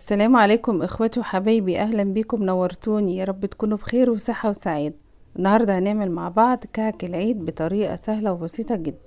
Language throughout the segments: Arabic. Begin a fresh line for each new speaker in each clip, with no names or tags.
السلام عليكم اخواتي وحبايبي، اهلا بيكم، نورتوني. يا رب تكونوا بخير وصحة وسعادة. النهاردة هنعمل مع بعض كعك العيد بطريقة سهلة وبسيطة جدا.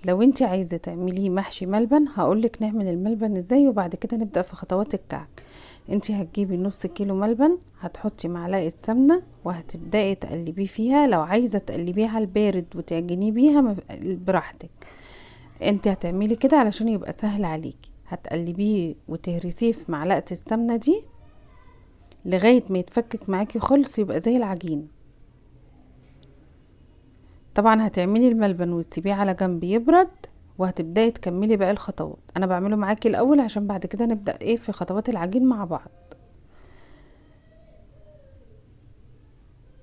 لو انت عايزة تعمليه محشي ملبن هقولك نعمل الملبن ازاي، وبعد كده نبدأ في خطوات الكعك. انت هتجيبي نص كيلو ملبن، هتحطي معلقة سمنة وهتبدأي تقلبيه فيها. لو عايزة تقلبيه على البارد وتعجنيه بيها براحتك. انت هتعملي كده علشان يبقى سهل عليكي. هتقلبيه وتهرسيه في معلقة السمنة دي لغاية ما يتفكك معاكي خالص، يبقى زي العجين. طبعا هتعملي الملبن وتسيبيه على جنب يبرد، وهتبداي تكملي باقي الخطوات. انا بعمله معاكي الاول عشان بعد كده نبدأ في خطوات العجين مع بعض.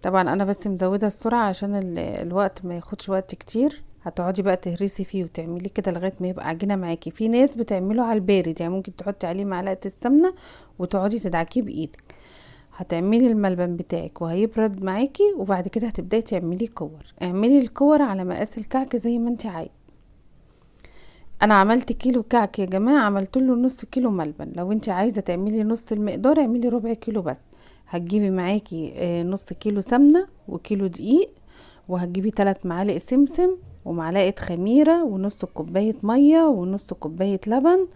طبعا انا بس مزودة السرعة عشان الوقت ما ياخدش وقت كتير. هتقعدي بقى تهرسي فيه وتعملي كده لغايه ما يبقى عجينه معاكي. في ناس بتعمله على البارد، يعني ممكن تحطي عليه معلقه السمنه وتقعدي تدعكيه بايدك. هتعملي الملبن بتاعك وهيبرد معاكي، وبعد كده هتبداي تعملي كور. اعملي الكور على مقاس الكعك زي ما انت عايز. انا عملت كيلو كعك يا جماعه، عملت له نص كيلو ملبن. لو انت عايزه تعملي نص المقدار اعملي ربع كيلو بس. هتجيبي معاكي نص كيلو سمنه وكيلو دقيق، وهتجيبي 3 معالق سمسم ومعلقه خميره ونص كوبايه ميه ونص كوبايه لبن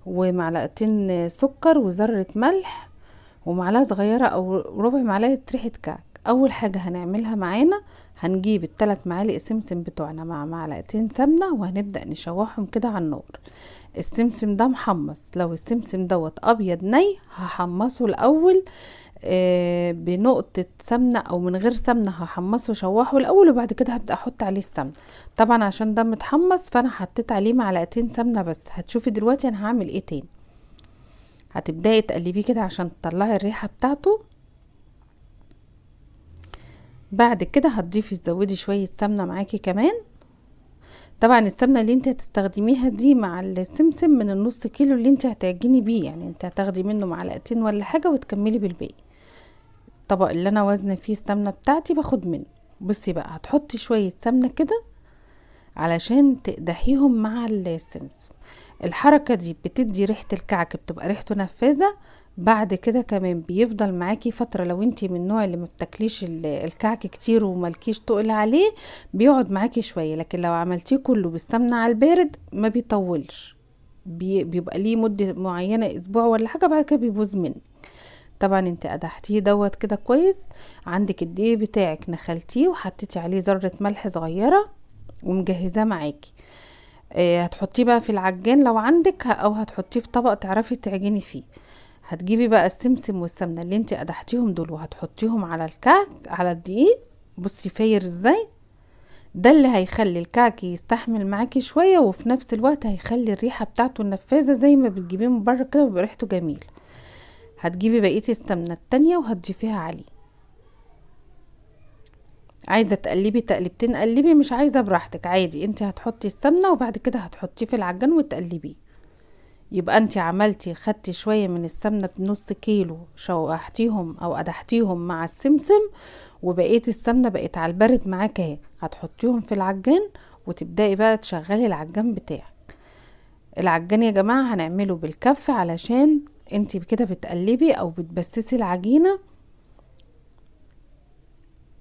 ومعلقتين سكر وذره ملح ومعلقه صغيره او ربع معلقه ريحه كعك. اول حاجه هنعملها معانا، هنجيب ال3 معالق سمسم بتوعنا مع معلقتين سمنه وهنبدا نشوحهم كده على النار. السمسم ده محمص. لو السمسم دوت ابيض ني هحمصه الاول بنقطة سمنة او من غير سمنة. هحمصه شوحه الاول وبعد كده هبدأ احط عليه السمنة. طبعا عشان ده متحمص فانا حطيت عليه معلقتين سمنة بس. هتشوفي دلوقتي انا هعمل ايه تاني. هتبدأي تقلبيه كده عشان تطلعي الريحة بتاعته. بعد كده هتضيفي تزودي شوية سمنة معاكي كمان. طبعا السمنة اللي انت هتستخدميها دي مع السمسم من النص كيلو اللي انت هتعجني بيه، يعني انت هتاخدي منه معلقتين ولا حاجة وتكملي بالباقي. الطبق اللي انا وزنه فيه السمنة بتاعتي باخد منه. بصي بقى، هتحطي شوية سمنة كده علشان تقدحيهم مع السمسم. الحركة دي بتدي ريحة الكعك، بتبقى ريحته نفاذة. بعد كده كمان بيفضل معاكي فترة. لو انتي من النوع اللي ما بتاكليش الكعك كتير وملكيش تقل عليه بيقعد معاكي شوية، لكن لو عملتيه كله بالسمنة على البارد ما بيطولش. بيبقى ليه مدة معينة، اسبوع ولا حاجة، بعد كده بيبوظ منك. طبعا انت قدحتيه دوت كده كويس. عندك الدقيق بتاعك نخلتيه وحطيتي عليه ذرة ملح صغيرة ومجهزاه معاكي. هتحطيه بقى في العجان لو عندك، او هتحطيه في طبق تعرفي تعجني فيه. هتجيبي بقى السمسم والسمنه اللي انت قدحتيهم دول وهتحطيهم على الكعك على الدقيق. بصي فاير ازاي. ده اللي هيخلي الكعك يستحمل معاكي شويه، وفي نفس الوقت هيخلي الريحه بتاعته النفاذه زي ما بتجيبيه من بره كده ويبقى ريحته جميل. هتجيبي بقيه السمنه التانية وهتضيفيها عليه. عايزه تقلبي تقلبتين قلبي، مش عايزه براحتك عادي. انت هتحطي السمنه وبعد كده هتحطيه في العجان وتقلبيه. يبقى انت عملتي خدتي شويه من السمنه بنص كيلو، شوحتيهم او قدحتيهم مع السمسم، وبقيه السمنه بقت على البارد معاك اهي. هتحطيهم في العجان وتبداي بقى تشغلي العجان بتاعك. العجان يا جماعه هنعمله بالكف علشان انت كده بتقلبي او بتبسسي العجينه.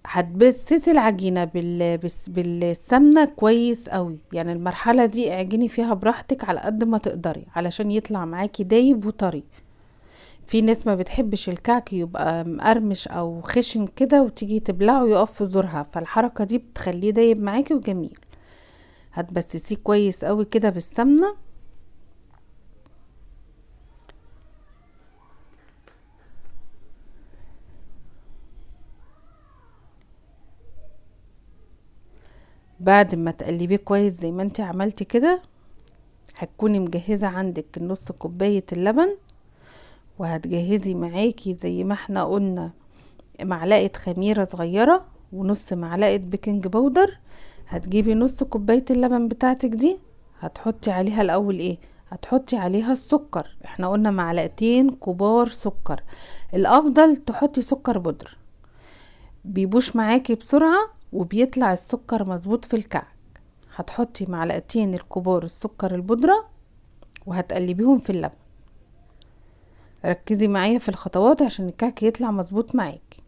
هتبسسي العجينه بالسمنه كويس قوي. يعني المرحله دي اعجني فيها براحتك على قد ما تقدري علشان يطلع معاكي دايب وطري. في ناس ما بتحبش الكعك يبقى مقرمش او خشن كده وتيجي تبلعه يقف في زورها، فالحركه دي بتخليه دايب معاكي وجميل. هتبسسيه كويس قوي كده بالسمنه. بعد ما تقلبيه كويس زي ما انت عملتي كده، هتكوني مجهزه عندك نص كوبايه اللبن، وهتجهزي معاكي زي ما احنا قلنا معلقه خميره صغيره ونص معلقه بيكنج باودر. هتجيبي نص كوبايه اللبن بتاعتك دي، هتحطي عليها الاول ايه، هتحطي عليها السكر. احنا قلنا معلقتين كبار سكر. الافضل تحطي سكر بودر، بيبوش معاكي بسرعه وبيطلع السكر مظبوط في الكعك. هتحطي معلقتين الكبار السكر البودره وهتقلبيهم في اللبن. ركزي معايا في الخطوات عشان الكعك يطلع مظبوط معاكي.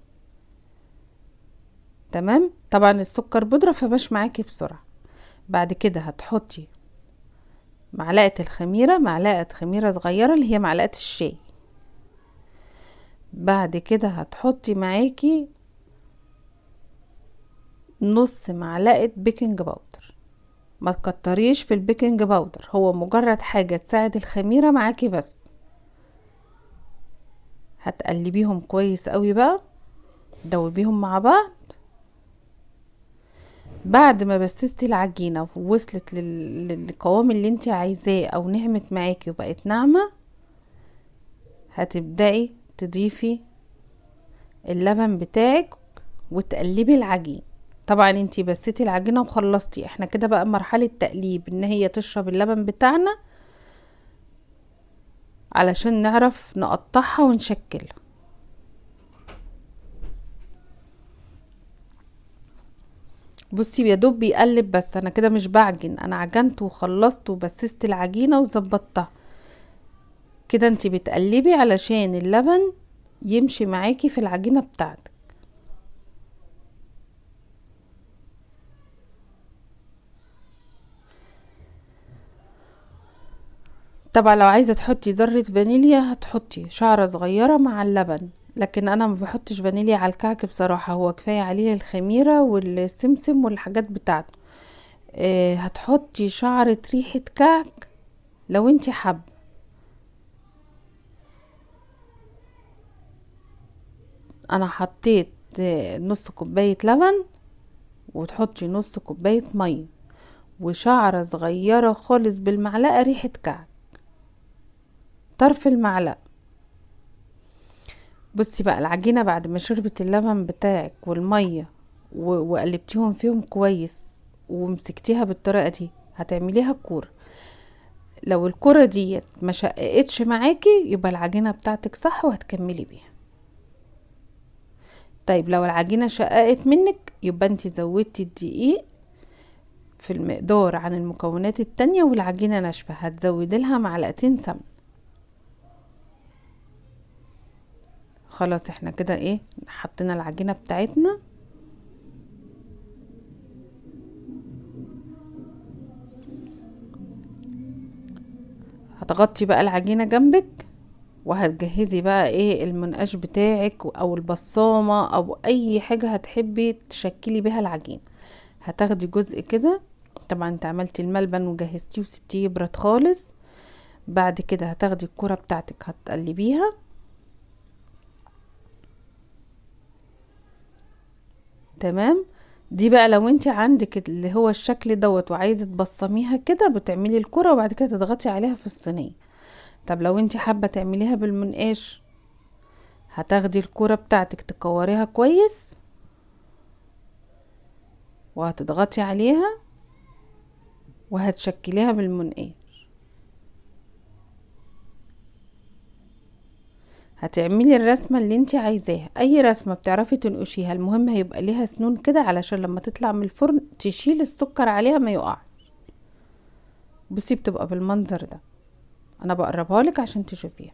تمام. طبعا السكر بودرة فباش معاكي بسرعة. بعد كده هتحطي معلقة الخميرة، معلقة خميرة صغيرة اللي هي معلقة الشاي. بعد كده هتحطي معاكي نص معلقة بيكنج باودر. ما تكتريش في البيكنج باودر، هو مجرد حاجة تساعد الخميرة معاكي بس. هتقلبيهم كويس قوي بقى، دوبيهم مع بعض. بعد ما بسستي العجينة ووصلت للقوام اللي انت عايزاه او نعمت معاكي وبقت ناعمة، هتبدأي تضيفي اللبن بتاعك وتقلبي العجين. طبعا انتي بسيتي العجينة وخلصتي، احنا كده بقى مرحلة تقليب ان هي تشرب اللبن بتاعنا علشان نعرف نقطعها ونشكلها. بصي يا دوب بيقلب بس، انا كده مش بعجن، انا عجنت وخلصت وبسست العجينة وظبطتها. كده انتي بتقلبي علشان اللبن يمشي معاكي في العجينة بتاعتك. طبعا لو عايزة تحطي ذرة فانيليا هتحطي شعرة صغيرة مع اللبن، لكن انا ما بحطش فانيليا على الكعك بصراحة، هو كفاية عليه الخميرة والسمسم والحاجات بتاعته. هتحطي شعرة ريحة كعك لو انتي حابة. انا حطيت نص كوباية لبن، وتحطي نص كوباية مية، وشعرة صغيرة خالص بالمعلقة ريحة كعك، طرف المعلقة. بصي بقى العجينة بعد ما شربت اللبن بتاعك والمية وقلبتيهم فيهم كويس ومسكتيها بالطريقة دي، هتعمليها كورة. لو الكرة دي ما شققتش معاكي يبقى العجينة بتاعتك صح وهتكملي بيها. طيب لو العجينة شققت منك يبقى انت زودتي الدقيق في المقدار عن المكونات التانية، والعجينة ناشفة هتزودي لها معلقتين سمنة. خلاص احنا كده ايه، حطينا العجينة بتاعتنا. هتغطي بقى العجينة جنبك، وهتجهزي بقى ايه المنقاش بتاعك او البصامة او اي حاجة هتحبي تشكلي بيها العجين. هتاخدي جزء كده، طبعا انت عملتي الملبن وجهزتيه وسبتيه يبرد خالص. بعد كده هتاخدي الكرة بتاعتك هتقلبيها. تمام. دي بقى لو انت عندك اللي هو الشكل دوت وعايزة تبصميها كده، بتعملي الكرة وبعد كده تضغطي عليها في الصينية. طب لو انت حابة تعمليها بالمنقاش، هتاخدي الكرة بتاعتك تكوريها كويس وهتضغطي عليها وهتشكليها بالمنقاش. هتعملي الرسمة اللي انت عايزاها، اي رسمة بتعرفي تنقشيها، المهم هيبقى ليها سنون كده علشان لما تطلع من الفرن تشيل السكر عليها ما يقع. بصي بتبقى بالمنظر ده، انا بقربها لك عشان تشوفيها.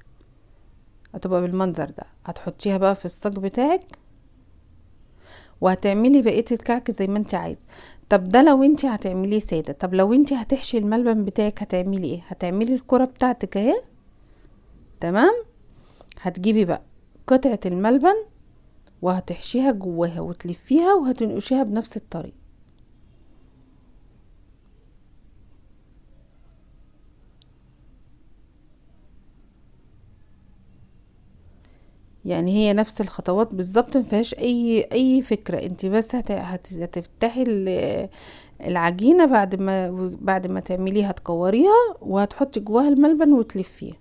هتبقى بالمنظر ده. هتحطيها بقى في الصاج بتاعك وهتعملي بقية الكعك زي ما انت عايزه. طب ده لو انت هتعمليه سادة. طب لو انت هتحشي الملبن بتاعك هتعملي ايه؟ هتعملي الكرة بتاعتك اهي. تمام. هتجيبي بقى قطعة الملبن وهتحشيها جواها وتلفيها وهتنقشيها بنفس الطريقة. يعني هي نفس الخطوات بالظبط، مفيهاش اي فكرة. انت بس هتفتحي العجينة بعد ما تعمليها تكوريها وهتحطي جواها الملبن وتلفيها.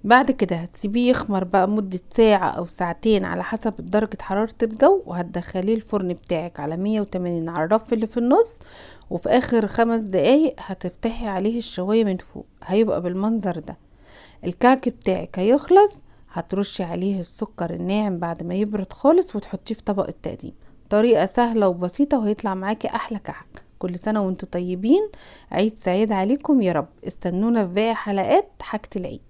بعد كده هتسيبيه يخمر بقى مدة ساعة او ساعتين على حسب درجة حرارة الجو، وهتدخليه الفرن بتاعك على 180 على الرف اللي في النص، وفي اخر 5 دقايق هتفتحي عليه الشواية من فوق، هيبقى بالمنظر ده. الكعك بتاعك هيخلص، هترشي عليه السكر الناعم بعد ما يبرد خالص وتحطيه في طبق التقديم. طريقة سهلة وبسيطة وهيطلع معاكي احلى كعك. كل سنة وانتم طيبين، عيد سعيد عليكم يا رب. استنونا في باقي حلقات حاجة العيد.